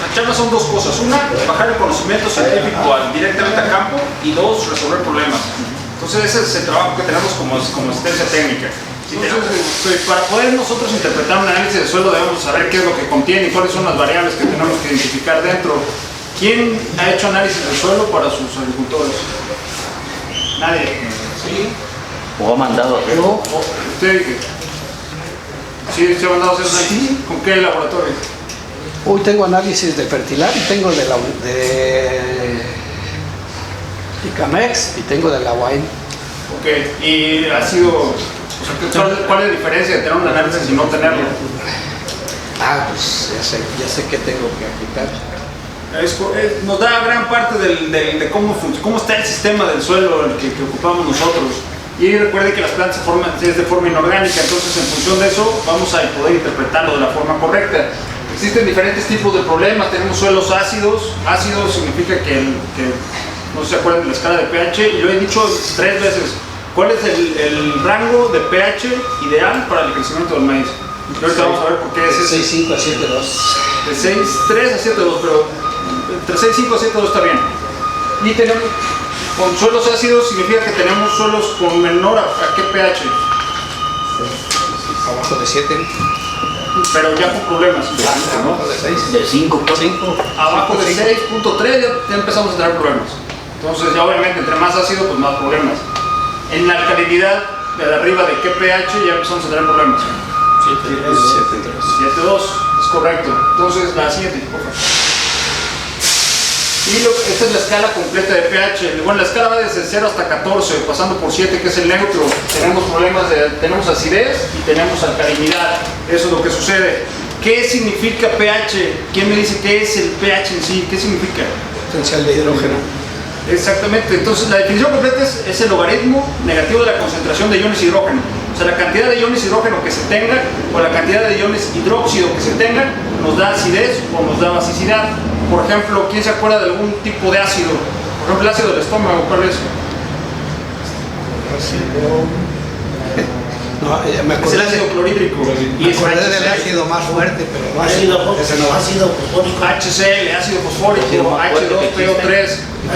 la chamba son dos cosas. Una, bajar el conocimiento científico directamente a campo, y dos, resolver problemas. Entonces ese es el trabajo que tenemos como asistencia técnica. Para poder nosotros interpretar un análisis de suelo debemos saber qué es lo que contiene y cuáles son las variables que tenemos que identificar dentro. ¿Quién ha hecho análisis de suelo para sus agricultores? Nadie. ¿Sí? ¿O ha mandado a hacer? No. ¿Usted? ¿Sí se ha mandado a hacer? Sí. ¿Con qué laboratorio? Hoy tengo análisis de fertilar y tengo de Icamex y tengo de la UAM. Ok, y ha sido, o sea, ¿cuál es la diferencia de tener un análisis y no tenerlo? Pues ya sé qué tengo que aplicar. Nos da gran parte de cómo está el sistema del suelo que ocupamos nosotros. Y recuerde que las plantas se forman de forma inorgánica, entonces en función de eso vamos a poder interpretarlo de la forma correcta. Existen diferentes tipos de problemas. Tenemos suelos ácidos. Ácido significa que no se acuerdan de la escala de pH, y lo he dicho 3 veces. ¿Cuál es el rango de pH ideal para el crecimiento del maíz? Y ahorita vamos a ver por qué es ese. 6.5 a 7.2. De 6.3 a 7.2, pero entre 6.5 a 7.2 está bien. Y tenemos, con suelos ácidos significa que tenemos suelos con menor a qué pH. Abajo de 7. Pero ya con problemas. Abajo de 6. De 5. Abajo de 6.3 ya empezamos a tener problemas. Entonces ya obviamente entre más ácido pues más problemas. En la alcalinidad de arriba de qué pH ya empezamos a tener problemas. 7.2, es correcto. Entonces la siguiente, por favor. Y esta es la escala completa de pH. Bueno, la escala va desde 0 hasta 14, pasando por 7, que es el neutro. Tenemos problemas tenemos acidez y tenemos alcalinidad. Eso es lo que sucede. ¿Qué significa pH? ¿Quién me dice qué es el pH en sí? ¿Qué significa? Potencial de hidrógeno. Exactamente. Entonces la definición completa es el logaritmo negativo de la concentración de iones hidrógeno. O sea, la cantidad de iones hidrógeno que se tenga o la cantidad de iones hidróxido que se tenga nos da acidez o nos da basicidad. Por ejemplo, ¿quién se acuerda de algún tipo de ácido? Por ejemplo, el ácido del estómago, ¿cuál es? No, me Es acordé, el ácido clorhídrico. me acordé del ácido más fuerte, pero no Ácido ese no va. fosfórico, HCl, ácido fosfórico, H2PO3,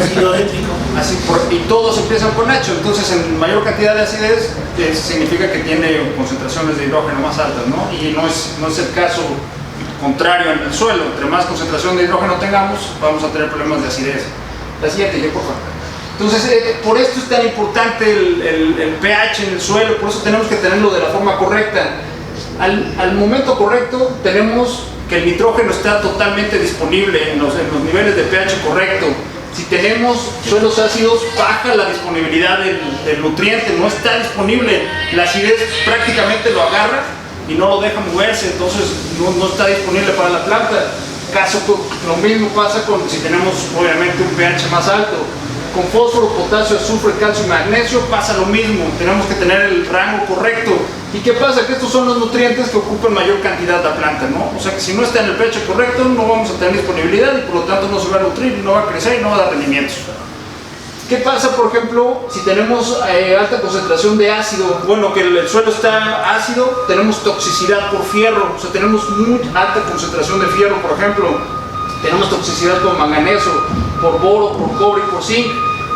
ácido eléctrico. y todos empiezan con H. Entonces, en mayor cantidad de acidez significa que tiene concentraciones de hidrógeno más altas, ¿no? Y no es el caso contrario en el suelo. Entre más concentración de hidrógeno tengamos, vamos a tener problemas de acidez. La siguiente, por favor. Entonces, por esto es tan importante el pH en el suelo, por eso tenemos que tenerlo de la forma correcta. Al momento correcto, tenemos que el nitrógeno está totalmente disponible en los niveles de pH correcto. Si tenemos suelos ácidos, baja la disponibilidad del nutriente, no está disponible. La acidez prácticamente lo agarra y no lo deja moverse, entonces no está disponible para la planta. Lo mismo pasa si tenemos obviamente un pH más alto. Con fósforo, potasio, azufre, calcio y magnesio pasa lo mismo, tenemos que tener el rango correcto. ¿Y qué pasa? Que estos son los nutrientes que ocupan mayor cantidad de la planta, ¿no? O sea que si no está en el pH correcto no vamos a tener disponibilidad y por lo tanto no se va a nutrir, no va a crecer y no va a dar rendimientos. ¿Qué pasa, por ejemplo, si tenemos alta concentración de ácido? Bueno, que el suelo está ácido, tenemos toxicidad por fierro, o sea, tenemos muy alta concentración de fierro, por ejemplo. Tenemos toxicidad por manganeso, por boro, por cobre y por zinc.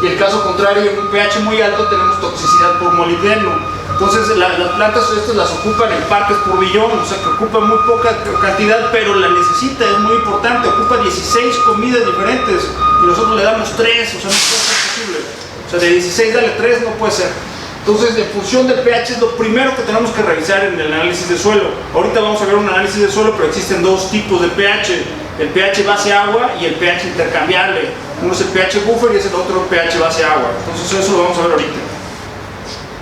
Y el caso contrario, en un pH muy alto tenemos toxicidad por molibdeno. Entonces las plantas estas las ocupan en partes por billón, o sea que ocupan muy poca cantidad, pero la necesita, es muy importante, ocupa 16 comidas diferentes y nosotros le damos 3, o sea no puede ser posible. O sea de 16 dale 3, no puede ser. Entonces en función del pH es lo primero que tenemos que revisar en el análisis de suelo. Ahorita vamos a ver un análisis de suelo, pero existen dos tipos de pH. El pH base agua y el pH intercambiable. Uno es el pH buffer y es el otro pH base agua. Entonces eso lo vamos a ver ahorita.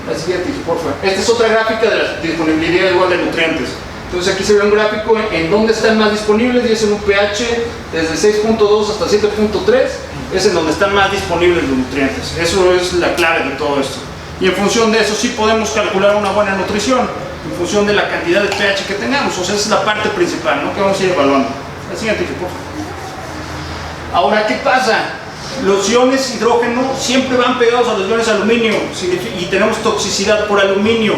La siguiente, por favor. Esta es otra gráfica de la disponibilidad igual de nutrientes. Entonces aquí se ve un gráfico en dónde están más disponibles y es en un pH desde 6.2 hasta 7.3. Es en donde están más disponibles los nutrientes. Eso es la clave de todo esto. Y en función de eso sí podemos calcular una buena nutrición. En función de la cantidad de pH que tengamos. O sea, esa es la parte principal, ¿no? Que vamos a ir evaluando. La siguiente, por favor. Ahora, ¿qué pasa? Los iones hidrógeno siempre van pegados a los iones aluminio y tenemos toxicidad por aluminio.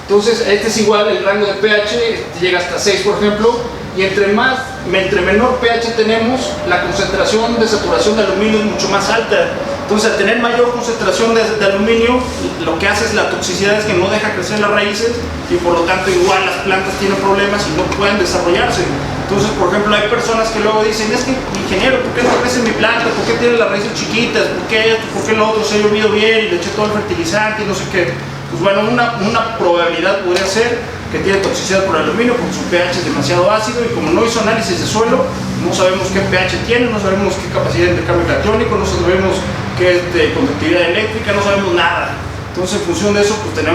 Entonces, este es igual, el rango de pH llega hasta 6, por ejemplo, y entre menor pH tenemos, la concentración de saturación de aluminio es mucho más alta. Entonces, al tener mayor concentración de aluminio, lo que hace es la toxicidad es que no deja crecer las raíces y por lo tanto igual las plantas tienen problemas y no pueden desarrollarse. Entonces, por ejemplo, hay personas que luego dicen, es que, ingeniero, ¿por qué no crece mi planta? ¿Por qué tiene las raíces chiquitas? ¿Por qué esto? ¿Por qué lo otro? Se ha llovido bien y le eché todo el fertilizante y no sé qué. Pues bueno, una probabilidad podría ser que tiene toxicidad por aluminio porque su pH es demasiado ácido y como no hizo análisis de suelo, no sabemos qué pH tiene, no sabemos qué capacidad de intercambio catiónico, no sabemos qué es de conductividad eléctrica, no sabemos nada. Entonces, en función de eso, pues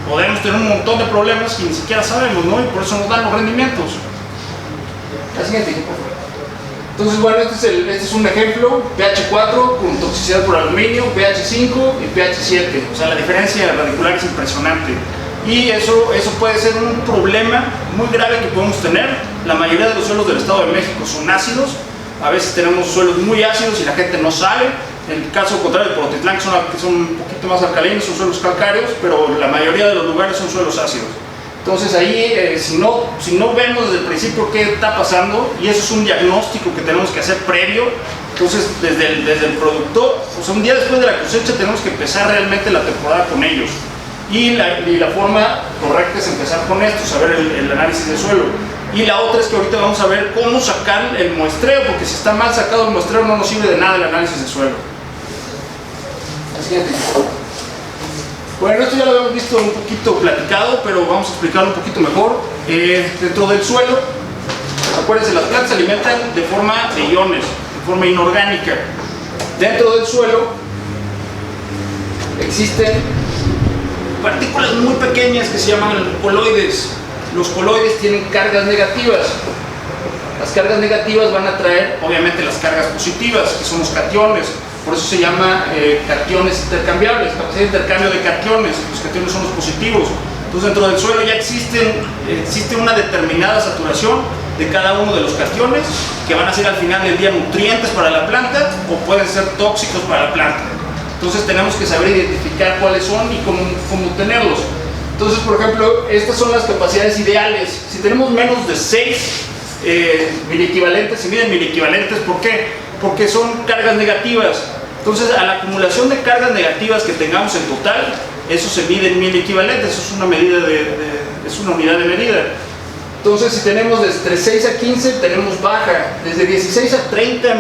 podemos tener un montón de problemas que ni siquiera sabemos, ¿no? Y por eso nos dan los rendimientos. La siguiente, por favor. Entonces, bueno, este es un ejemplo, pH 4 con toxicidad por aluminio, pH 5 y pH 7. O sea, la diferencia radicular es impresionante. Y eso puede ser un problema muy grave que podemos tener. La mayoría de los suelos del Estado de México son ácidos. A veces tenemos suelos muy ácidos y la gente no sabe. En el caso contrario de Polotitlán, que son un poquito más alcalinos, son suelos calcáreos, pero la mayoría de los lugares son suelos ácidos. Entonces ahí, si no vemos desde el principio qué está pasando, y eso es un diagnóstico que tenemos que hacer previo, entonces desde el productor, o sea, un día después de la cosecha tenemos que empezar realmente la temporada con ellos. Y la forma correcta es empezar con esto, saber el análisis del suelo. Y la otra es que ahorita vamos a ver cómo sacar el muestreo, porque si está mal sacado el muestreo no nos sirve de nada el análisis del suelo. La siguiente. Bueno, esto ya lo habíamos visto un poquito platicado, pero vamos a explicarlo un poquito mejor. Dentro del suelo, acuérdense, las plantas se alimentan de forma de iones, de forma inorgánica. Dentro del suelo existen partículas muy pequeñas que se llaman coloides. Los coloides tienen cargas negativas. Las cargas negativas van a traer, obviamente, las cargas positivas, que son los cationes. Por eso se llama cationes intercambiables, capacidad de intercambio de cationes. Los cationes son los positivos. Entonces, dentro del suelo ya existe una determinada saturación de cada uno de los cationes que van a ser al final del día nutrientes para la planta o pueden ser tóxicos para la planta. Entonces, tenemos que saber identificar cuáles son y cómo obtenerlos. Entonces, por ejemplo, estas son las capacidades ideales. Si tenemos menos de 6 miliequivalentes, se miden miliequivalentes, ¿por qué? Porque son cargas negativas. Entonces, a la acumulación de cargas negativas que tengamos en total, eso se mide en miliequivalentes, eso es una medida es una unidad de medida. Entonces, si tenemos desde 6 a 15, tenemos baja. Desde 16 a 30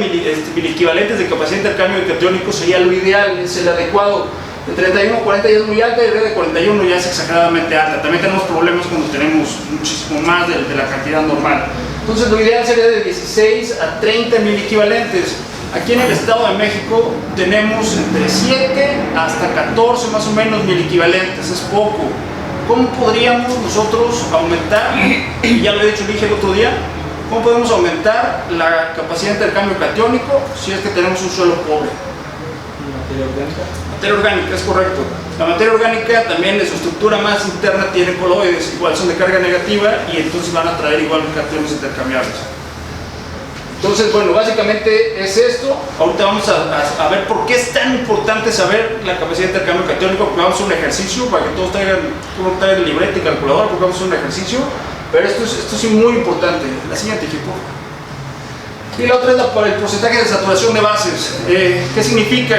miliequivalentes de capacidad de intercambio de catiónicos sería lo ideal, es el adecuado. De 31 a 40 ya es muy alta y de 41 ya es exageradamente alta. También tenemos problemas cuando tenemos muchísimo más de la cantidad normal. Entonces, lo ideal sería de 16 a 30 miliequivalentes. Aquí en el Estado de México tenemos entre 7 hasta 14 más o menos miliequivalentes, es poco. ¿Cómo podríamos nosotros aumentar, y ya lo he dicho, dije el otro día, cómo podemos aumentar la capacidad de intercambio catiónico si es que tenemos un suelo pobre? Materia orgánica, es correcto. La materia orgánica también de su estructura más interna tiene coloides, igual son de carga negativa y entonces van a traer igual cationes intercambiables. Entonces, bueno, básicamente es esto. Ahorita vamos a ver por qué es tan importante saber la capacidad de intercambio catiónico, porque vamos a hacer un ejercicio para que todos traigan libreta y calculadora, porque vamos a hacer un ejercicio. Pero esto es muy importante. La siguiente, equipo. Y la otra es para el porcentaje de saturación de bases. ¿Qué significa?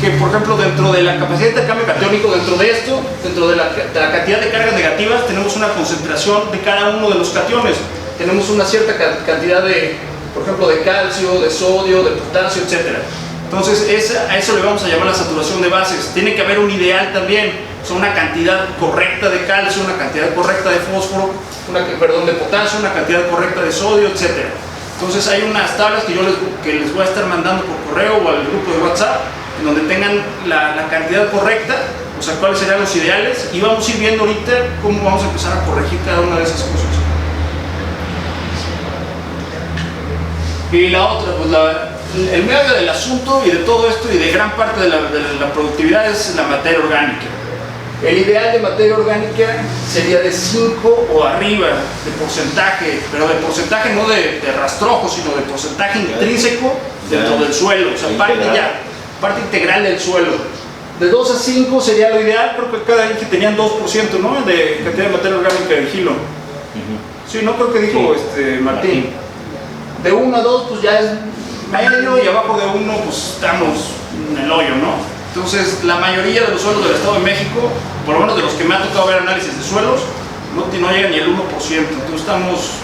Que, por ejemplo, dentro de la capacidad de intercambio catiónico, dentro de esto, dentro de la cantidad de cargas negativas, tenemos una concentración de cada uno de los cationes. Tenemos una cierta cantidad de, por ejemplo, de calcio, de sodio, de potasio, etc. Entonces, a eso le vamos a llamar la saturación de bases. Tiene que haber un ideal también, o sea, una cantidad correcta de calcio, una cantidad correcta de fósforo, de potasio, una cantidad correcta de sodio, etc. Entonces, hay unas tablas que les voy a estar mandando por correo o al grupo de WhatsApp, en donde tengan la cantidad correcta, o sea, cuáles serían los ideales, y vamos a ir viendo ahorita cómo vamos a empezar a corregir cada una de esas cosas. Y la otra, pues el medio del asunto y de todo esto y de gran parte de la productividad es la materia orgánica. El ideal de materia orgánica sería de 5 o arriba de porcentaje, pero de porcentaje no de rastrojo, sino de porcentaje intrínseco dentro del suelo, o sea, parte integral del suelo. De 2 a 5 sería lo ideal, creo que cada día tenían 2%, ¿no?, de cantidad de materia orgánica del hilo. Sí, no creo que dijo Martín. De 1 a 2 pues ya es medio y abajo de 1 pues estamos en el hoyo, ¿no? Entonces la mayoría de los suelos del Estado de México, por lo menos de los que me ha tocado ver análisis de suelos, no llegan ni el 1%, entonces estamos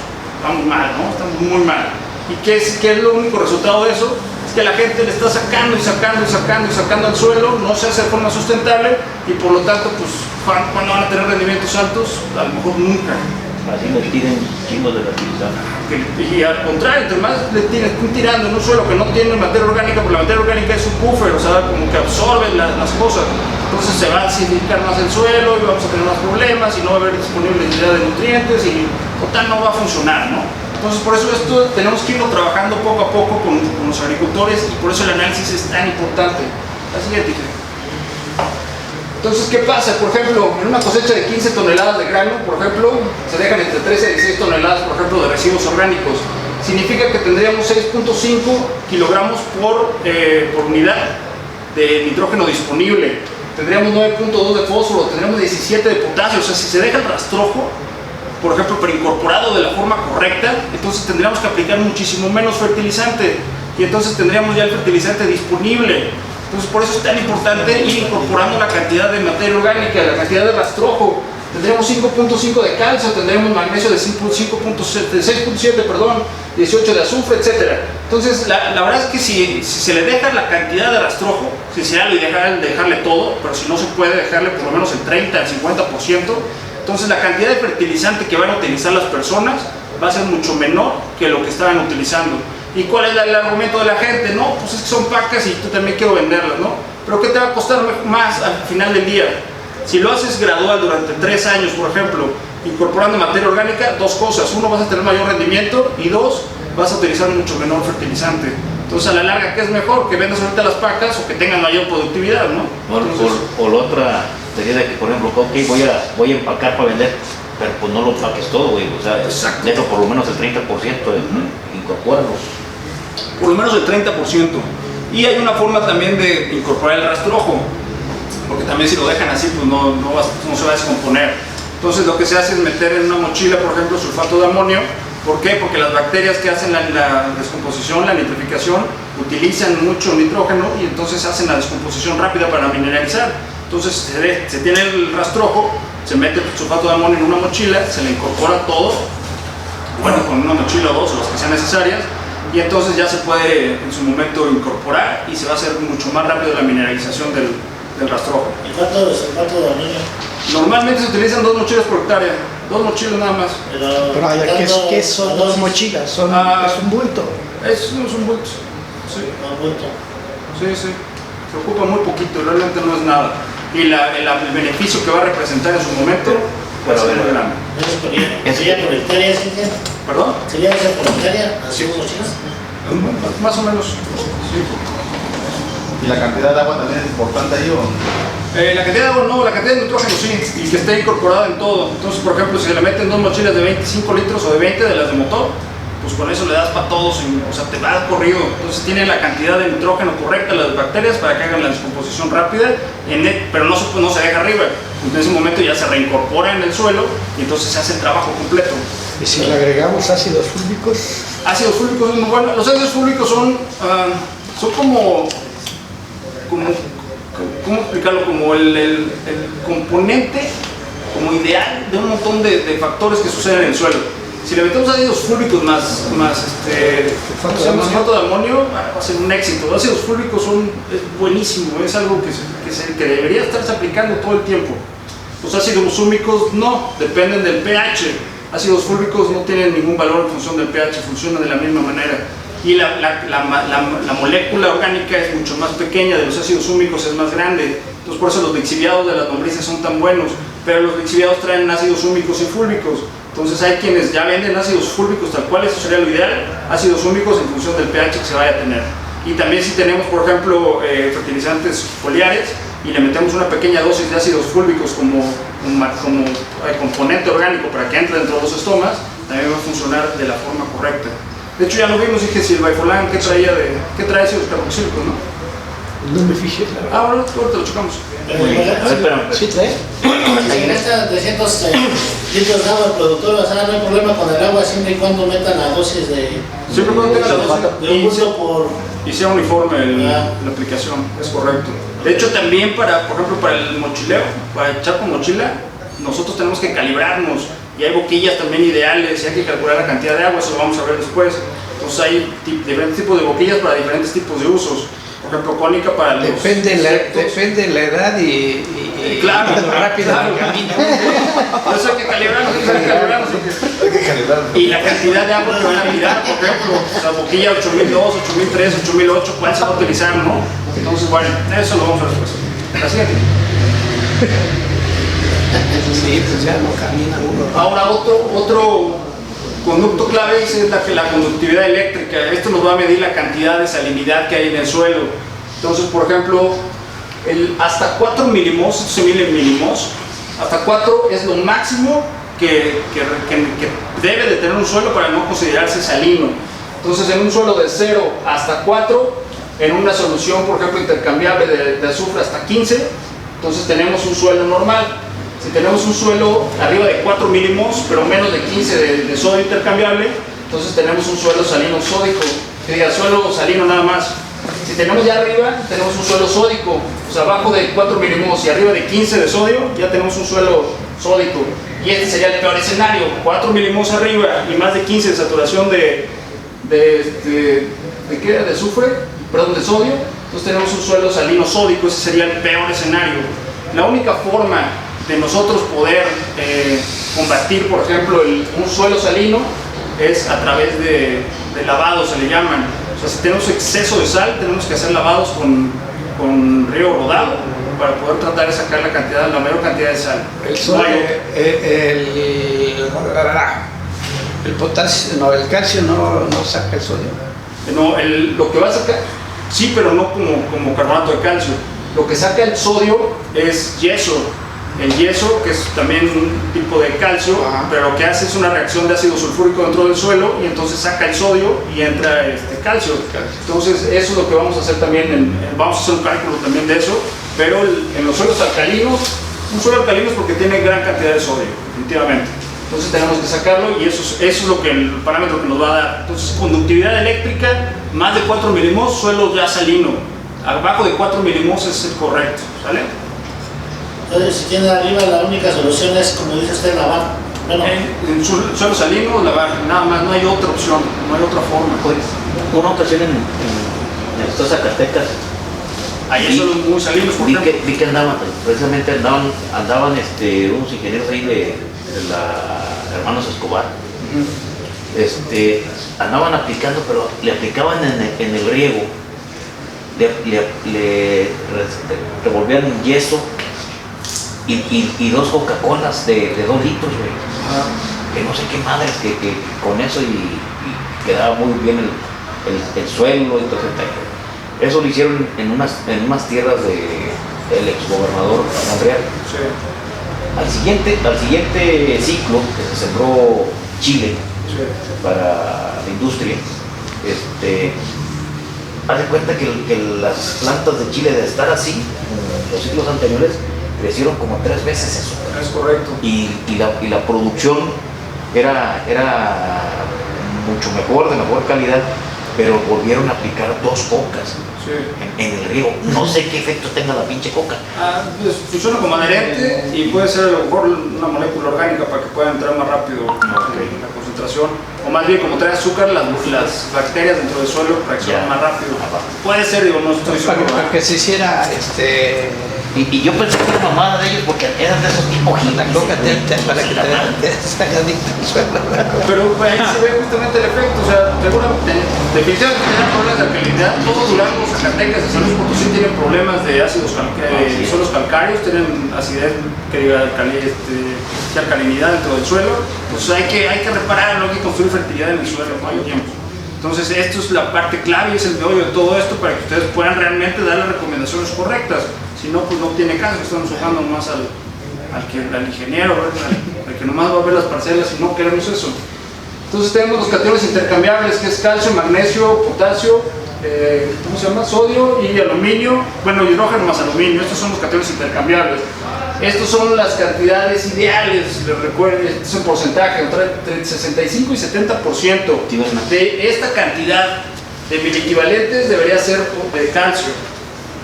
mal, ¿no? Estamos muy mal. ¿Y qué es lo único resultado de eso? Es que la gente le está sacando al suelo, no se hace de forma sustentable y por lo tanto pues cuando van a tener rendimientos altos, a lo mejor nunca. Así le tienen chingos de fertilizante. Y al contrario, entre más le están tirando en un suelo que no tiene materia orgánica, porque la materia orgánica es un buffer, o sea, como que absorbe las cosas. Entonces se va a acidificar más el suelo y vamos a tener más problemas y no va a haber disponibilidad de nutrientes y total no va a funcionar, ¿no? Entonces por eso esto tenemos que irlo trabajando poco a poco con los agricultores y por eso el análisis es tan importante. La siguiente. Entonces, ¿qué pasa? Por ejemplo, en una cosecha de 15 toneladas de grano, por ejemplo, se dejan entre 13 y 16 toneladas, por ejemplo, de residuos orgánicos. Significa que tendríamos 6.5 kilogramos por unidad de nitrógeno disponible. Tendríamos 9.2 de fósforo, tendríamos 17 de potasio. O sea, si se deja el rastrojo, por ejemplo, preincorporado de la forma correcta, entonces tendríamos que aplicar muchísimo menos fertilizante y entonces tendríamos ya el fertilizante disponible. Entonces por eso es tan importante ir incorporando la cantidad de materia orgánica, la cantidad de rastrojo. Tendríamos 5.5 de calcio, tendríamos magnesio de 6.7, perdón, 18 de azufre, etc. Entonces la verdad es que si se le deja la cantidad de rastrojo, si se y dejarle todo, pero si no se puede dejarle por lo menos el 30, el 50%, entonces la cantidad de fertilizante que van a utilizar las personas va a ser mucho menor que lo que estaban utilizando. ¿Y cuál es el argumento de la gente? No, pues es que son pacas y tú también quiero venderlas, ¿no? Pero ¿qué te va a costar más al final del día? Si lo haces gradual durante 3 años, por ejemplo, incorporando materia orgánica, 2 cosas. 1, vas a tener mayor rendimiento y 2, vas a utilizar mucho menor fertilizante. Entonces a la larga, ¿qué es mejor? Que vendas ahorita las pacas o que tengan mayor productividad, ¿no? O la otra sería de que, por ejemplo, ok, voy a empacar para vender, pero pues no lo empaques todo, güey. O sea, deja por lo menos el 30%, incorpóralo. Por lo menos el 30%. Y hay una forma también de incorporar el rastrojo, porque también si lo dejan así, pues no se va a descomponer. Entonces lo que se hace es meter en una mochila, por ejemplo, sulfato de amonio. ¿Por qué? Porque las bacterias que hacen la descomposición, la nitrificación, utilizan mucho nitrógeno y entonces hacen la descomposición rápida para mineralizar. Entonces se tiene el rastrojo, se mete el sulfato de amonio en una mochila, se le incorpora todo, bueno, con una mochila o 2 o las que sean necesarias, y entonces ya se puede en su momento incorporar y se va a hacer mucho más rápido la mineralización del rastrojo. ¿Y cuánto de sulfato de amonio? Normalmente se utilizan 2 mochilas por hectárea, 2 mochilas nada más. Pero allá, ¿qué son 2 mochilas? Es un bulto. Es un bulto. Sí. Un bulto. Sí. Se ocupa muy poquito, realmente no es nada. Y el beneficio que va a representar en su momento va a ser muy grande. ¿Sería por hectárea, Cintia? ¿Perdón? ¿Sería esa por hectárea? ¿Así mochilas? Más o menos. Sí. ¿Y la cantidad de agua también es importante ahí o...? La cantidad de agua no, la cantidad de nitrógeno sí, y que esté incorporada en todo. Entonces, por ejemplo, si se le meten 2 mochilas de 25 litros o de 20 de las de motor, pues con eso le das para todos, o sea, te va corrido. Entonces tiene la cantidad de nitrógeno correcta las bacterias para que hagan la descomposición rápida, pero no se deja arriba. En ese momento ya se reincorpora en el suelo y entonces se hace el trabajo completo. ¿Y si le agregamos ácidos fúlvicos? Ácidos fúlvicos son muy buenos. Los ácidos fúlvicos son como ¿cómo explicarlo? Como el componente como ideal de un montón de factores que suceden en el suelo. Si le metemos ácidos fúlvicos más sulfato de amonio, va a ser un éxito. Los ácidos fúlvicos es buenísimo, es algo que debería estarse aplicando todo el tiempo. Los ácidos húmicos no, dependen del pH. Ácidos fúlvicos no tienen ningún valor en función del pH, funcionan de la misma manera. Y la molécula orgánica es mucho más pequeña, de los ácidos húmicos es más grande. Entonces por eso los lixiviados de las lombrices son tan buenos, pero los lixiviados traen ácidos húmicos y fúlvicos. Entonces hay quienes ya venden ácidos fúlvicos tal cual, eso sería lo ideal, ácidos húmicos en función del pH que se vaya a tener. Y también si tenemos, por ejemplo, fertilizantes foliares y le metemos una pequeña dosis de ácidos fúlvicos como componente orgánico para que entre dentro de los estomas, también va a funcionar de la forma correcta. De hecho ya lo vimos, dije si el Bifolán, ¿qué trae ácidos carboxílicos, no? No me fijé, la verdad. Ahora lo chocamos. Muy bien. A ver, espérame. Sí, trae. Si meta 300 litros de agua el productor, o sea, no hay problema con el agua siempre y cuando metan la dosis de Siempre cuando tenga la dosis de un bulto por... y sea uniforme la aplicación, es correcto. De hecho, también por ejemplo, para el mochileo, para echar con mochila, nosotros tenemos que calibrarnos y hay boquillas también ideales y hay que calcular la cantidad de agua, eso lo vamos a ver después. Entonces hay diferentes tipos de boquillas para diferentes tipos de usos. Por ejemplo, cónica para los Depende la edad y claro, lo rápido claro. que camina. Por eso hay que calibrarnos, Hay que calibrar. Y la cantidad de agua que van a tirar, por ejemplo, la boquilla 8002, 8003, 8008, ¿cuál se va a utilizar, no? Entonces, bueno, eso lo vamos a ver después. La siguiente. Sí, pues ya no camina uno. Ahora, otro conducto clave es la conductividad eléctrica. Esto nos va a medir la cantidad de salinidad que hay en el suelo. Entonces, por ejemplo, hasta 4 milimos, esto se mide en milimos, hasta 4 es lo máximo que debe de tener un suelo para no considerarse salino. Entonces, en un suelo de 0 hasta 4, en una solución, por ejemplo, intercambiable de azufre hasta 15, entonces tenemos un suelo normal. Si tenemos un suelo arriba de 4 milimos, pero menos de 15 de sodio intercambiable, entonces tenemos un suelo salino sódico, que diga suelo salino nada más. Si tenemos ya arriba, tenemos un suelo sódico, o sea, abajo de 4 milimos y arriba de 15 de sodio, ya tenemos un suelo sódico. Y este sería el peor escenario, 4 milimos arriba y más de 15 de saturación de azufre, perdón, de sodio, entonces tenemos un suelo salino sódico, ese sería el peor escenario. La única forma de nosotros poder combatir, por ejemplo, un suelo salino es a través de lavados, se le llaman. O sea, si tenemos exceso de sal, tenemos que hacer lavados con río rodado para poder tratar de sacar la mayor cantidad de sal. El sodio, el potasio, no, el calcio no saca el sodio. No, lo que va a sacar, sí, pero no como carbonato de calcio. Lo que saca el sodio es yeso. El yeso, que es también un tipo de calcio, pero lo que hace es una reacción de ácido sulfúrico dentro del suelo y entonces saca el sodio y entra calcio. Entonces eso es lo que vamos a hacer también, vamos a hacer un cálculo también de eso, pero en los suelos alcalinos, un suelo alcalino es porque tiene gran cantidad de sodio, definitivamente. Entonces tenemos que sacarlo y eso es lo que el parámetro que nos va a dar. Entonces conductividad eléctrica, más de 4 milimos, suelo ya salino. Abajo de 4 milimos es el correcto, ¿sale? Entonces, si tiene arriba, la única solución es, como dice usted, lavar. Bueno, En suelo salino, lavar, nada más, no hay otra opción, no hay otra forma. Pues, una ocasión en el estado de Zacatecas, Ahí son muy salinos, por ejemplo. vi que precisamente andaban unos ingenieros ahí de la Hermanos Escobar. Andaban aplicando, pero le aplicaban en el riego, le revolvían yeso y 2 Coca-Colas de 2 litros, güey. Que no sé qué madres, que con eso y quedaba muy bien el suelo y todo ese. Eso lo hicieron en unas tierras del exgobernador Monreal. Sí. Al siguiente ciclo que se sembró Chile para la industria, haz de cuenta que las plantas de Chile, de estar así, en los ciclos anteriores, crecieron como 3 veces eso. Es correcto. Y la producción era mucho mejor, de mejor calidad, pero volvieron a aplicar 2 cocas en el río. No sé qué efecto tenga la pinche coca. Pues funciona como adherente y puede ser a lo mejor una molécula orgánica para que pueda entrar más rápido en la concentración. O más bien, como trae azúcar, las bacterias dentro del suelo reaccionan más rápido. Puede ser, digo, no estoy seguro. Para que se hiciera Y yo pensé que era mamada de ellos porque eran de esos tipos la coca para que te salga adicto al suelo. Pero ahí se ve justamente el efecto, o sea, seguramente, definitivamente tienen problemas de alcalinidad. Todos Durango, Zacatecas y San Luis Potosí tienen problemas de ácidos suelos calcáreos, tienen acidez, que diga, alcalinidad dentro del suelo. Pues hay que repararlo, hay que construir fertilidad en el suelo, no hay tiempo. Entonces, esto es la parte clave y es el meollo de todo esto para que ustedes puedan realmente dar las recomendaciones correctas. Si no, pues no tiene caso, estamos usando más al ingeniero, al que nomás va a ver las parcelas y no queremos eso. Entonces tenemos los cationes intercambiables, que es calcio, magnesio, potasio, ¿cómo se llama? Sodio y aluminio, bueno, hidrógeno más aluminio, estos son los cationes intercambiables. Estos son las cantidades ideales, les recuerden, este es un porcentaje, entre 65 y 70% de esta cantidad de miliequivalentes debería ser de calcio.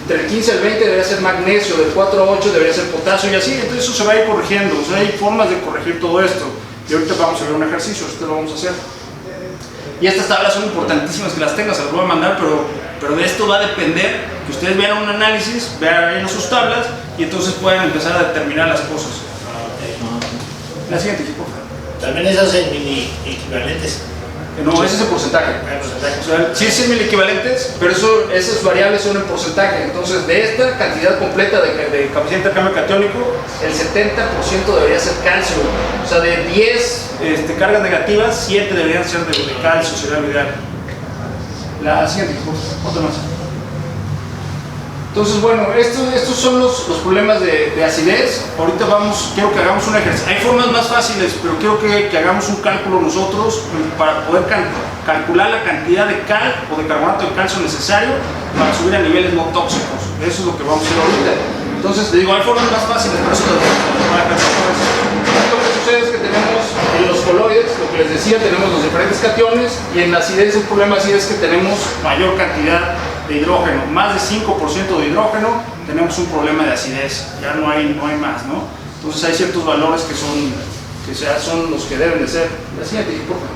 Entre el 15 al 20 debería ser magnesio, del 4 a 8 debería ser potasio y así, entonces eso se va a ir corrigiendo, o sea, hay formas de corregir todo esto. Y ahorita vamos a ver un ejercicio, esto lo vamos a hacer. Y estas tablas son importantísimas que las tengas, se las voy a mandar, pero de esto va a depender que ustedes vean un análisis, vean en sus tablas y entonces pueden empezar a determinar las cosas. La siguiente, por favor. También esas en mini equivalentes. No, ese es el porcentaje. O sea, sí es en mil equivalentes, pero esas variables son en porcentaje. Entonces, de esta cantidad completa de capacidad de intercambio catiónico, el 70% debería ser calcio. O sea, de 10 cargas negativas, 7 deberían ser de calcio, sería lo ideal. La siguiente, otra más. Entonces, bueno, estos son los problemas de acidez. Ahorita quiero que hagamos un ejercicio. Hay formas más fáciles, pero quiero que hagamos un cálculo nosotros para poder calcular la cantidad de cal o de carbonato de calcio necesario para subir a niveles no tóxicos. Eso es lo que vamos a hacer ahorita. Entonces, les digo, hay formas más fáciles, pero eso lo que sucede es que tenemos en los coloides, lo que les decía, tenemos los diferentes cationes y en la acidez el problema así es que tenemos mayor cantidad de hidrógeno, más de 5% de hidrógeno, tenemos un problema de acidez, ya no hay más, ¿no? Entonces hay ciertos valores que son los que deben de ser. La siguiente, por favor.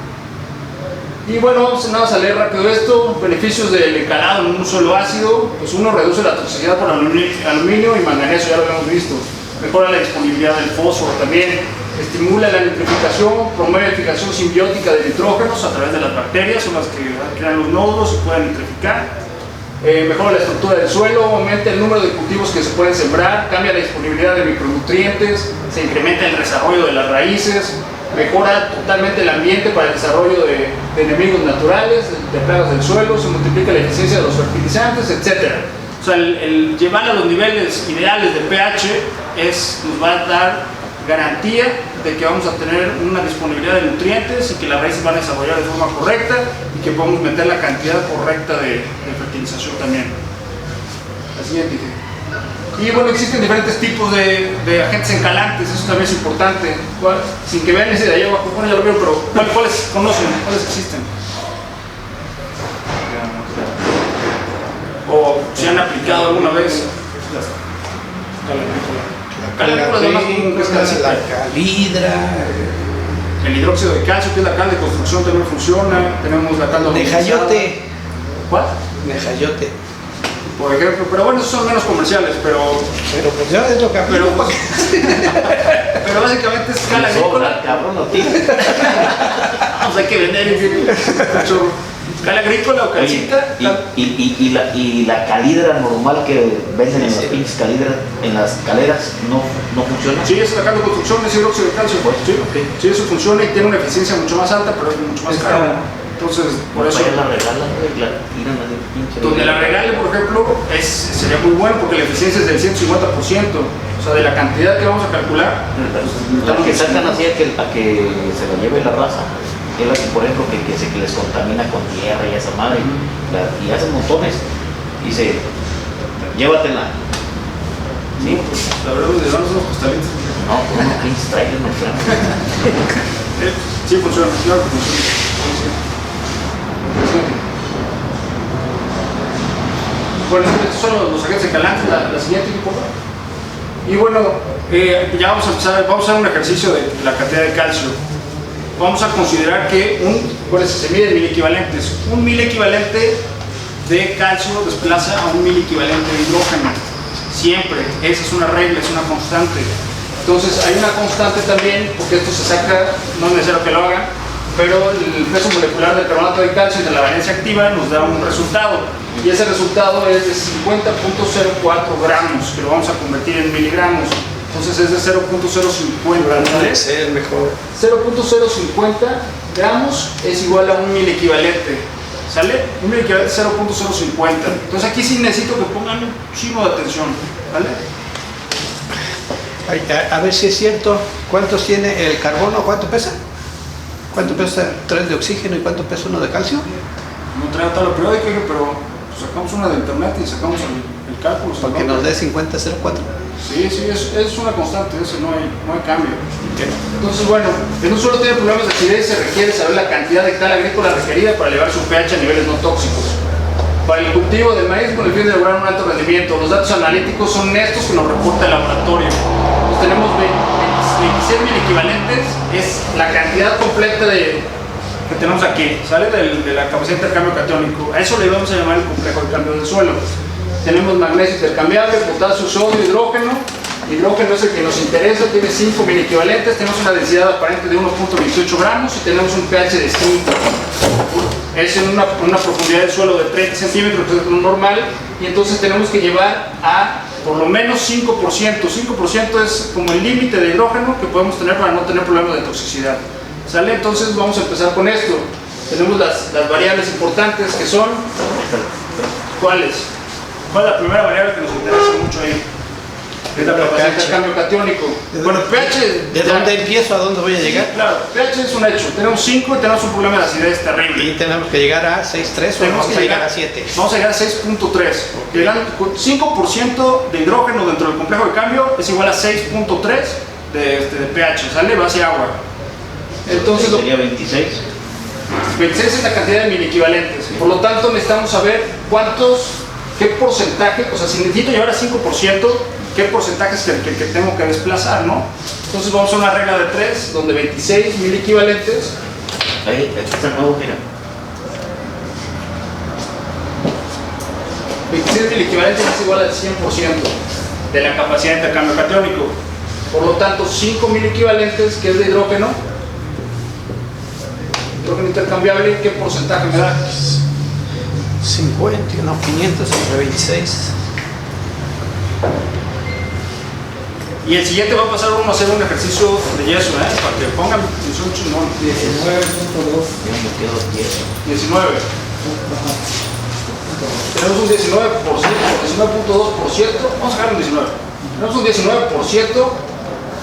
Y bueno, vamos nada más a leer rápido esto. Beneficios del encalado en un suelo ácido, pues uno reduce la toxicidad por aluminio y manganeso, ya lo habíamos visto. Mejora la disponibilidad del fósforo también, estimula la nitrificación, promueve la fijación simbiótica de nitrógenos a través de las bacterias, son las que crean los nódulos y pueden nitrificar. Mejora la estructura del suelo, aumenta el número de cultivos que se pueden sembrar, cambia la disponibilidad de micronutrientes, se incrementa el desarrollo de las raíces, mejora totalmente el ambiente para el desarrollo de enemigos naturales, de plagas del suelo, se multiplica la eficiencia de los fertilizantes, etc. O sea, el llevar a los niveles ideales de pH nos va a dar garantía de que vamos a tener una disponibilidad de nutrientes y que las raíces van a desarrollar de forma correcta y que podemos meter la cantidad correcta de fertilización también. La siguiente. Y bueno, existen diferentes tipos de agentes encalantes, eso también es importante. Sin que vean ese de ahí abajo, bueno, ya lo veo, pero ¿cuáles conocen? ¿Cuáles existen? ¿O se han aplicado alguna vez? La calidra, el hidróxido de calcio, que es la cal de construcción, también funciona. Tenemos la cal de nejayote. ¿Cuál? Nejayote. Por ejemplo, pero bueno, esos son menos comerciales, pero pues ya es lo que pero básicamente es cal agrícola. Cabrón, no tiene. Vamos, hay que vender cal agrícola o calcita. Y la calidra normal que venden en las pinches calidras, en las caleras, no funciona. Sí, es la cal de construcción, es hidróxido de calcio. Sí, okay. Sí, eso funciona y tiene una eficiencia mucho más alta, pero es mucho más cara. Entonces, por eso. La regalan, la tiran a pinche. Donde la regale, por ejemplo, sería muy bueno porque la eficiencia es del 150%. O sea, de la cantidad que vamos a calcular. La que sacan así a que se lo lleve la raza. Es la que, por ejemplo, que les contamina con tierra y esa madre. Y hacen montones. Dice, llévatela. Sí, pues la verdad es que llevamos unos costalitos. No, pues unos pinches trailers no funciona. Sí, funciona, claro que funciona. Bueno, estos son los agentes encalantes, la siguiente, por favor. Y bueno, ya vamos a empezar, vamos a hacer un ejercicio de la cantidad de calcio. Vamos a considerar que se mide en mil equivalentes. Un mil equivalente de calcio desplaza a un mil equivalente de hidrógeno. Siempre, esa es una regla, es una constante. Entonces hay una constante también, porque esto se saca, no es necesario que lo hagan, pero el peso molecular del carbonato de calcio y de la valencia activa nos da un resultado. Y ese resultado es de 50.04 gramos, que lo vamos a convertir en miligramos. Entonces es de 0.050. Debe ser mejor. 0.050 gramos es igual a un mil equivalente. ¿Sale? Un mil equivalente es 0.050. Entonces aquí sí necesito que pongan un chingo de atención. ¿Vale? A ver si es cierto. ¿Cuántos tiene el carbono? ¿Cuánto pesa? ¿Cuánto pesa 3 de oxígeno y cuánto pesa 1 de calcio? No traigo tabla periódica, pero sacamos una de internet y sacamos el cálculo. Para que nos dé 50.04. Sí, es una constante, eso no hay cambio. Entonces, bueno, en un suelo tiene problemas de acidez, se requiere saber la cantidad de hectárea agrícola requerida para elevar su pH a niveles no tóxicos. Para el cultivo del maíz con el fin de lograr un alto rendimiento, los datos analíticos son estos que nos reporta el laboratorio. Pues tenemos 26 mil equivalentes, es la cantidad completa que tenemos aquí, sale de la capacidad de intercambio catiónico. A eso le vamos a llamar el complejo de cambio del suelo. Tenemos magnesio intercambiable, potasio, sodio, hidrógeno. Hidrógeno es el que nos interesa, tiene 5 mil equivalentes, tenemos una densidad aparente de 1.28 gramos y tenemos un pH de 5. Es en una profundidad del suelo de 30 centímetros, que es lo normal, y entonces tenemos que llevar a por lo menos 5%. 5% es como el límite de hidrógeno que podemos tener para no tener problemas de toxicidad. ¿Sale? Entonces vamos a empezar con esto. Tenemos las variables importantes que son, ¿cuáles? ¿Cuál es la primera variable que nos interesa mucho ahí? Es la capacidad de intercambio catiónico. Bueno, pH... ¿De dónde empiezo a dónde voy a llegar? Claro, pH es un hecho. Tenemos 5 y tenemos un problema de acidez terrible. Y tenemos que llegar a 6.3 o vamos a llegar a 7. Vamos a llegar a 6.3. Llegando 5% de hidrógeno dentro del complejo de cambio es igual a 6.3 de pH. Sale base agua. Entonces sería 26. 26 es la cantidad de mil equivalentes. Por lo tanto, necesitamos saber qué porcentaje, o sea, si necesito llevar a 5%, qué porcentaje es el que tengo que desplazar, ¿no? Entonces vamos a una regla de 3, donde 26 mil equivalentes. Ahí, aquí está el nuevo, mira. 26 mil equivalentes es igual al 100% de la capacidad de intercambio catiónico. Por lo tanto, 5.000 equivalentes, que es de hidrógeno intercambiable, ¿qué porcentaje me da? 50, no, 500 entre 26. Y el siguiente va a pasar uno a hacer un ejercicio de yeso, para que pongan 18, no, 19.2. 19. Tenemos un 19%, 19.2%, vamos a dejar un 19. Tenemos un 19%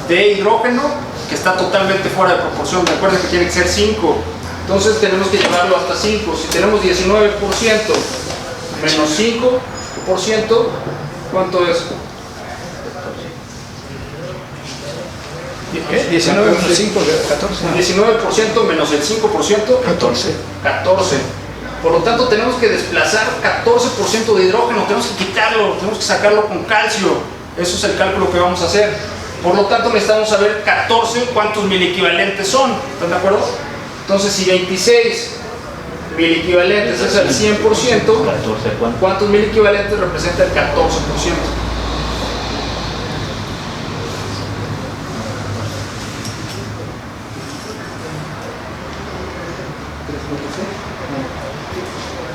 de hidrógeno que está totalmente fuera de proporción. Recuerden que tiene que ser 5. Entonces tenemos que llevarlo hasta 5. Si tenemos 19% menos 5%, ¿cuánto es? ¿Qué? 19 menos 5, 14. 19% menos el 5%, 14. 14. Por lo tanto, tenemos que desplazar 14% de hidrógeno, tenemos que quitarlo, tenemos que sacarlo con calcio. Eso es el cálculo que vamos a hacer. Por lo tanto, necesitamos saber 14 cuántos mil equivalentes son. ¿Están de acuerdo? Entonces, si 26 mil equivalentes es el 100%, ¿cuántos mil equivalentes representa el 14%?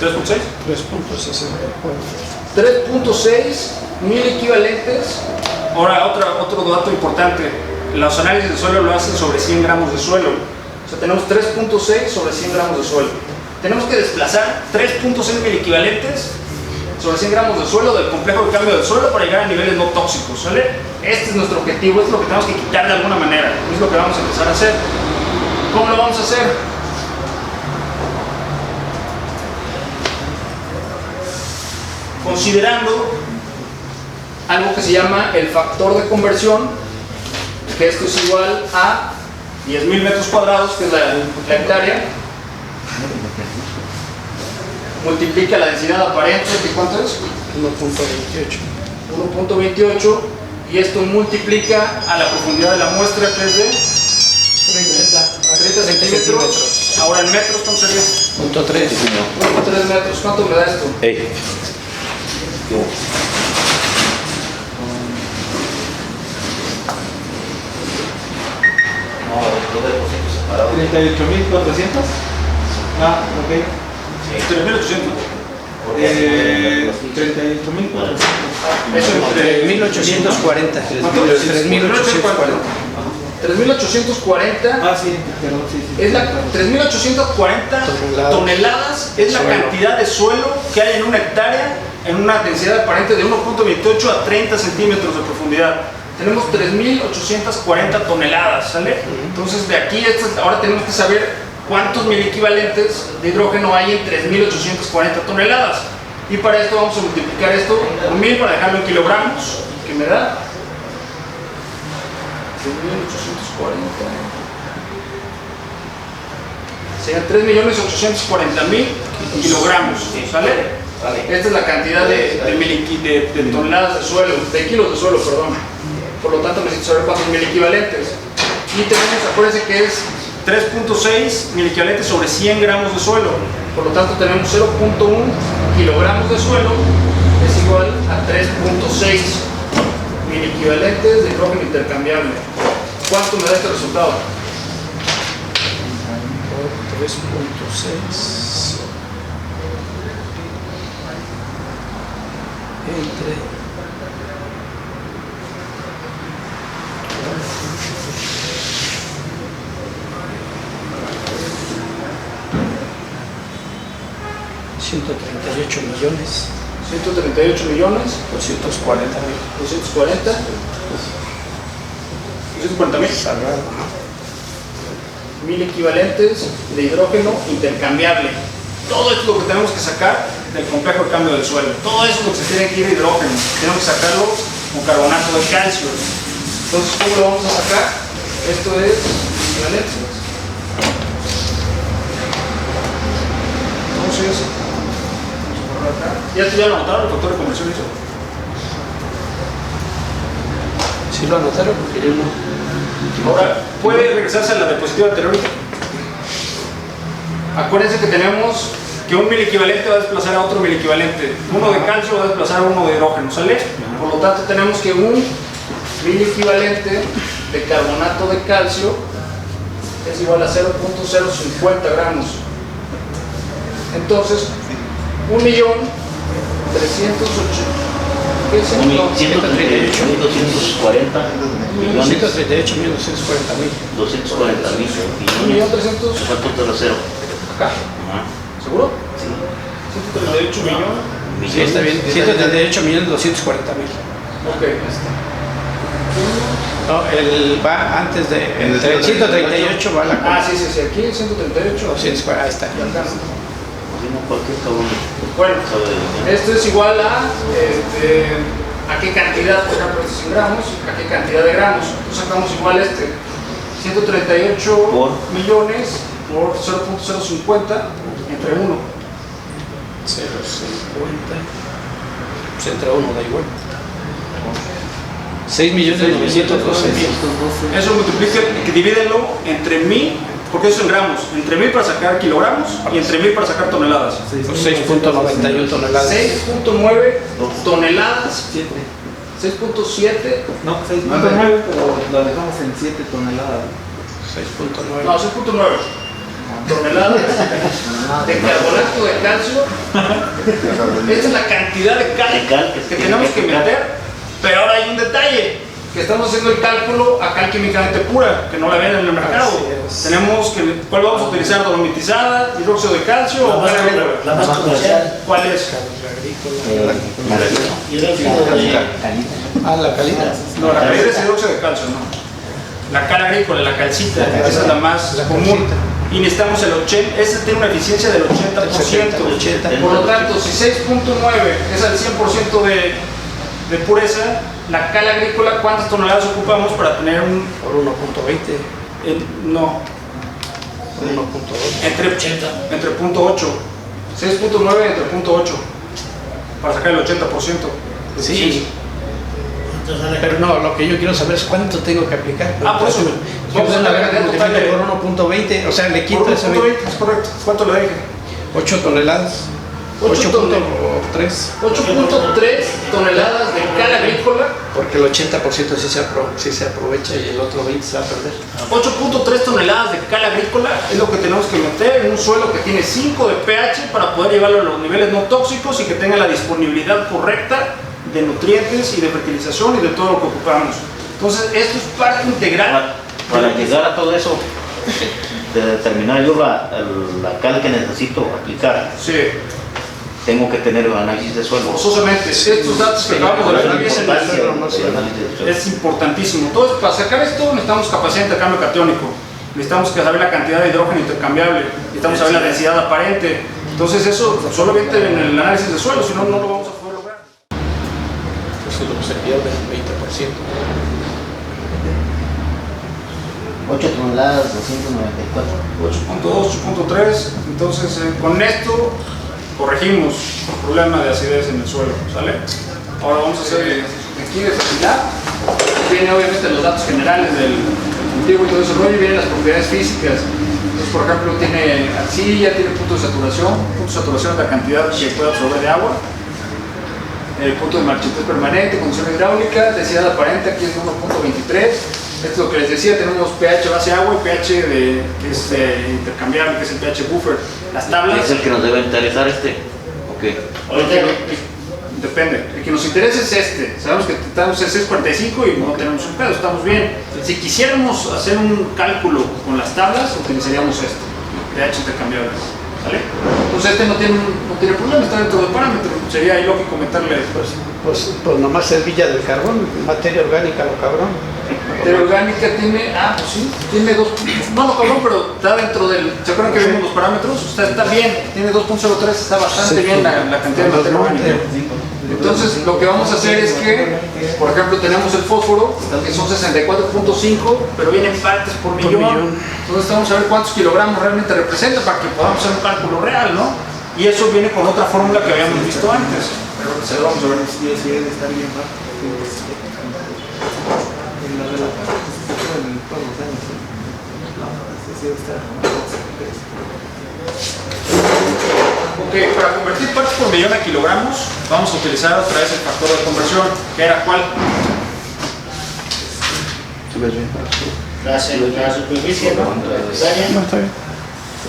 ¿3.6? 3.6 mil equivalentes. Ahora, otro dato importante. Los análisis de suelo lo hacen sobre 100 gramos de suelo. O sea, tenemos 3.6 sobre 100 gramos de suelo. Tenemos que desplazar 3.6 mil equivalentes sobre 100 gramos de suelo del complejo de cambio del suelo para llegar a niveles no tóxicos, ¿sale? Este es nuestro objetivo, es lo que tenemos que quitar de alguna manera. Es lo que vamos a empezar a hacer. ¿Cómo lo vamos a hacer? Considerando algo que se llama el factor de conversión, que esto es igual a 10.000 metros cuadrados, que es la hectárea, multiplica la densidad aparente, ¿de cuánto es? 1.28, y esto multiplica a la profundidad de la muestra, que es de 30 centímetros. Ahora en metros, ¿cuánto sería? 0.3 metros. ¿Cuánto me da esto? Hey. No, los depósitos separados. 38.400. Ah, ok. 3.800. 38.400. Eso entre 3.840. 3.840. Ah, sí, perdón, sí. Es la 3.840 toneladas es la cantidad de suelo que hay en una hectárea en una densidad aparente de 1.28 a 30 centímetros de profundidad. Tenemos 3.840 toneladas, ¿sale? Entonces de aquí ahora tenemos que saber cuántos mil equivalentes de hidrógeno hay en 3.840 toneladas. Y para esto vamos a multiplicar esto por 1000 para dejarlo en kilogramos, que me da 3.840. Serían 3.840.000 kilogramos, ¿sale? Esta es la cantidad de toneladas de suelo, de kilos de suelo, perdón. Por lo tanto necesito saber cuántos mil equivalentes. Y tenemos, acuérdense que es 3.6 mil equivalentes sobre 100 gramos de suelo. Por lo tanto tenemos 0.1 kilogramos de suelo es igual a 3.6 mil equivalentes de hidrógeno intercambiable. ¿Cuánto me da este resultado? 3.6 entre 138 millones 138 millones 240 mil 240 mil mil equivalentes de hidrógeno intercambiable. Todo esto es lo que tenemos que sacar del complejo de cambio del suelo. Todo eso es lo que se tiene que ir a hidrógeno. Tenemos que sacarlo con carbonato de calcio. Entonces, ¿cómo lo vamos a sacar? Esto es equivalente. Entonces, ¿ya te lo anotaron el factor de conversión eso? Sí lo anotaron porque yo no. Ahora, ¿puede regresarse a la diapositiva anterior? Acuérdense que tenemos que un mil equivalente va a desplazar a otro mil equivalente. Uno de calcio va a desplazar a uno de hidrógeno, ¿sale? Por lo tanto, tenemos que un mil equivalente de carbonato de calcio es igual a 0.050 gramos. Entonces, 1.138.240 millones 138 mil 240 mil 240 mil millones. ¿Cuánto te lo cero? Acá. Ajá. ¿Seguro? Sí. 138 millones. Sí, está bien. 138 millones 240 mil. Ok. No, el va antes de. El 138 va a la. Ah, sí, aquí 138. 240, ahí está. Y acá no. Si no, cualquier cabrón Bueno, sabe de dinero. esto es igual a qué cantidad, por ejemplo, este 100 gramos, a qué cantidad de gramos. Entonces sacamos igual 138 Por. millones por 0.050 entre 1. 0.50. Pues entre uno da igual. 6.912.000. Eso multiplica, divídelo entre 1000, porque eso es en gramos, entre 1000 para sacar kilogramos y entre 1000 para sacar toneladas. Pues 6.91 toneladas. 6.9 toneladas, 6.7, No, 6.9, pero lo dejamos en 7 toneladas. 6.9. no, 6.9 toneladas de carbonato de calcio. Esta es la cantidad de cal que tenemos que meter, pero ahora hay un detalle, que estamos haciendo el cálculo a cal químicamente pura, que no la venden en el mercado. Tenemos que, ¿cuál vamos a utilizar? ¿Dolomitizada, hidróxido de calcio o cal agrícola? La más comercial. ¿Cuál es? Hidróxido de Ah, la calidad. No, la calidad es hidróxido de calcio, no. La cal agrícola, la calcita, esa es la más común. Y necesitamos el 80, ese tiene una eficiencia del 80%. Por lo tanto, si 6.9 es al 100% de pureza, la cal agrícola, ¿cuántas toneladas ocupamos para tener un...? Por 1.20. No, Por 1.2. entre 0.8. 6.9 entre 0.8 para sacar el 80% de Sí. eficiencia. Pero no, lo que yo quiero saber es cuánto tengo que aplicar. Ah, por eso. Vamos a la ver el total de... por 1.20, o sea, le quito Por ese 1.20, es correcto. ¿Cuánto le dije? 8 toneladas. 8.3. 8.3 toneladas de cal agrícola. Porque el 80% sí se aprovecha y el otro 20% se va a perder. 8.3 toneladas de cal agrícola es lo que tenemos que meter en un suelo que tiene 5 de pH para poder llevarlo a los niveles no tóxicos y que tenga la disponibilidad correcta de nutrientes y de fertilización y de todo lo que ocupamos. Entonces, esto es parte integral. Para llegar a todo eso, de determinar yo la cal que necesito aplicar, Sí, tengo que tener un análisis de suelo. forzosamente. Estos datos que acabamos de ver también es importantísimo. Entonces, para sacar esto necesitamos capacidad de intercambio catiónico. Necesitamos saber la cantidad de hidrógeno intercambiable. Necesitamos saber la densidad aparente. Entonces eso solamente en el análisis de suelo, si no, no lo vamos a poder lograr. Entonces lo que se pierde es el 20%. 8 toneladas, 294. 8.2, 8.3, entonces con esto corregimos el problema de acidez en el suelo, ¿sale? Ahora vamos a hacer aquí de fertilidad. Viene obviamente los datos generales del cultivo y todo eso, y vienen las propiedades físicas. Entonces, por ejemplo, tiene arcilla, tiene punto de saturación es la cantidad que puede absorber de agua. El punto de marchitez permanente, condición hidráulica, densidad aparente aquí es de 1.23. Esto es lo que les decía, tenemos pH base agua y pH que es intercambiable, que es el pH buffer. Las tablas... ¿Es el que nos debe interesar este? ¿O qué? Depende. El que nos interesa es este. Sabemos que estamos en 645 y no tenemos un pedo, estamos bien. Si quisiéramos hacer un cálculo con las tablas, utilizaríamos esto, pH intercambiable. ¿Vale? Entonces este no tiene problema, está dentro del parámetro. Sería ilógico meterle... Pues nomás es Villa del Carbón, materia orgánica, lo cabrón. Materia orgánica tiene, pues sí, tiene 2, no lo cabrón, pero está dentro del, ¿se acuerdan que vimos los parámetros? Está bien, tiene 2.03, está bastante bien la cantidad de materia orgánica. Entonces lo que vamos a hacer es que, por ejemplo, tenemos el fósforo, que son 64.5, pero vienen partes por millón. Entonces vamos a ver cuántos kilogramos realmente representa para que podamos hacer un cálculo real, ¿no? Y eso viene con otra fórmula que habíamos visto antes. Pero se lo vamos a ver. Sí, sí, debe estar bien bajo. En la relación que se en todos los años. No, sí, sí debe estar. Ok, para convertir partes por millón a kilogramos, vamos a utilizar otra vez el factor de conversión, que era ¿cuál? La superficie, ¿no? ¿Está bien? No, está bien.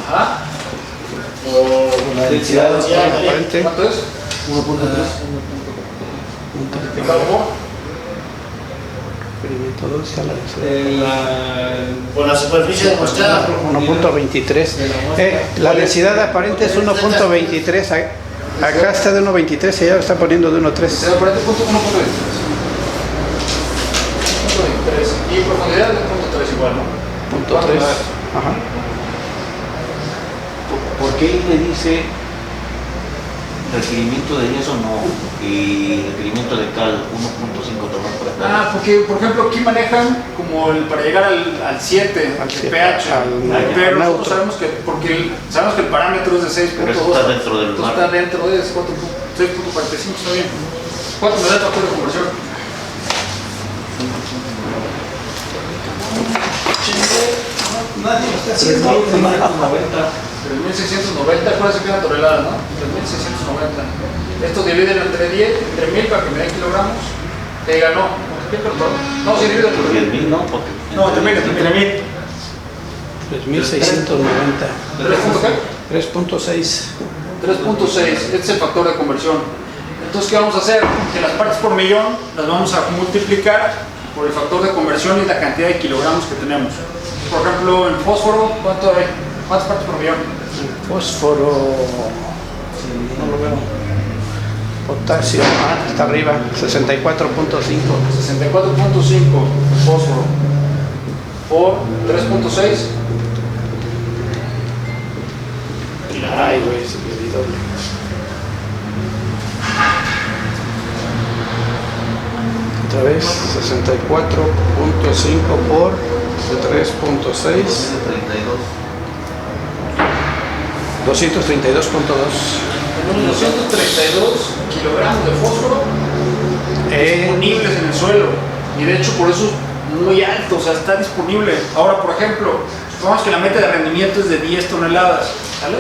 Ajá. O La densidad Aparente. ¿Cuánto es? 1.3. ¿Qué calor? Experimento 2 a la densidad. por la superficie demostrada. 1.23. La densidad aparente es 1.23. Acá está de 1.23 y allá lo está poniendo de 1.3. Se da por este punto 1.23. Y profundidad de 0.3 igual, ¿no? Punto 3. Ajá. ¿Por qué le dice requerimiento de yeso no y requerimiento de cal 1.5 tomar por acá? Porque por ejemplo aquí manejan como para llegar al 7, Al el 7, pH, pero al nosotros neutro. sabemos que, sabemos que el parámetro es de 6.2. Pero eso está dentro del Entonces mar. está dentro de 6.45, está bien. ¿Cuánto me da el factor de conversión? Nadie está haciendo 3.690, acuérdense que era tonelada, ¿no? 3.690. Esto dividen entre 10, entre 1000 para que me den kilogramos. Que diga no, ¿qué perdón? No, sí, divide Por entre 10.000, ¿no? Porque No, entre 1000, entre 1000. 3.690. 3.6. 3.6, este es el factor de conversión. Entonces, ¿qué vamos a hacer? Que las partes por millón las vamos a multiplicar por el factor de conversión y la cantidad de kilogramos que tenemos. Por ejemplo, en fósforo, ¿cuánto hay? ¿Cuántas partes por millón? Fósforo. No lo veo. Potasio. Está arriba. 64.5. 64.5 fósforo por 3.6. Ay, güey, se me olvidó. Otra vez, 64.5 por 3.6. 232.2. Tenemos 232 kilogramos de fósforo disponibles en el suelo. Y de hecho por eso es muy alto, o sea, está disponible. Ahora, por ejemplo, supongamos que la meta de rendimiento es de 10 toneladas, ¿sale?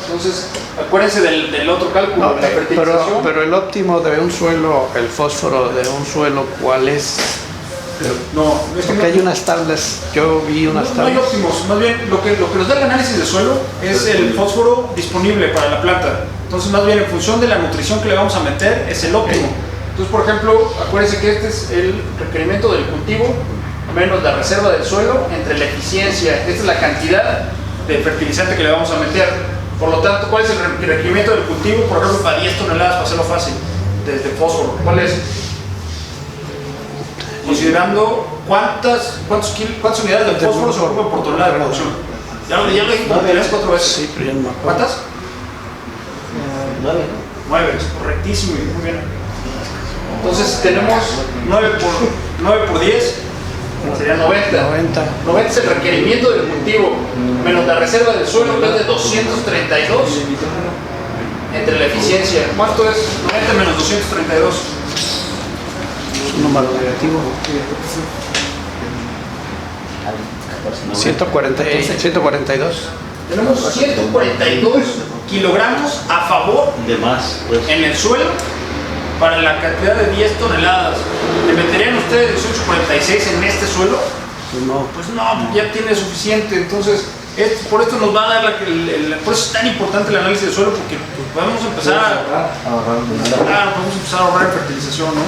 Entonces, acuérdense del otro cálculo, No, de la fertilización. pero el óptimo de un suelo, el fósforo de un suelo, ¿cuál es? No, es que Porque hay unas tablas, yo vi unas no hay tablas. óptimos, más bien lo que nos da el análisis de suelo es el fósforo disponible para la planta. Entonces, más bien en función de la nutrición que le vamos a meter, es el óptimo. Entonces, por ejemplo, acuérdense que este es el requerimiento del cultivo menos la reserva del suelo entre la eficiencia. Esta es la cantidad de fertilizante que le vamos a meter. Por lo tanto, ¿cuál es el requerimiento del cultivo? Por ejemplo, para 10 toneladas, para hacerlo fácil, desde fósforo. ¿Cuál es? Considerando cuántas unidades de fósforo se ocupan por tonelada de producción. Ya lo dije como 3-4 veces. Sí, pero ya no me acuerdo. ¿Cuántas? 9. 9, es correctísimo, muy bien. Entonces tenemos 9 por 10, sería 90. 90 es el requerimiento del cultivo, menos la reserva del suelo, que es de 232, entre la eficiencia. ¿Cuánto es 90 menos 232? Un número negativo. 142. Tenemos 142 kilogramos a favor De más, pues. en el suelo para la cantidad de 10 toneladas. ¿Le meterían ustedes 1846 en este suelo? No. Pues no, ya tiene suficiente. Entonces, por esto nos va a dar por eso es tan importante el análisis del suelo, porque podemos empezar a ahorrar en fertilización, ¿no?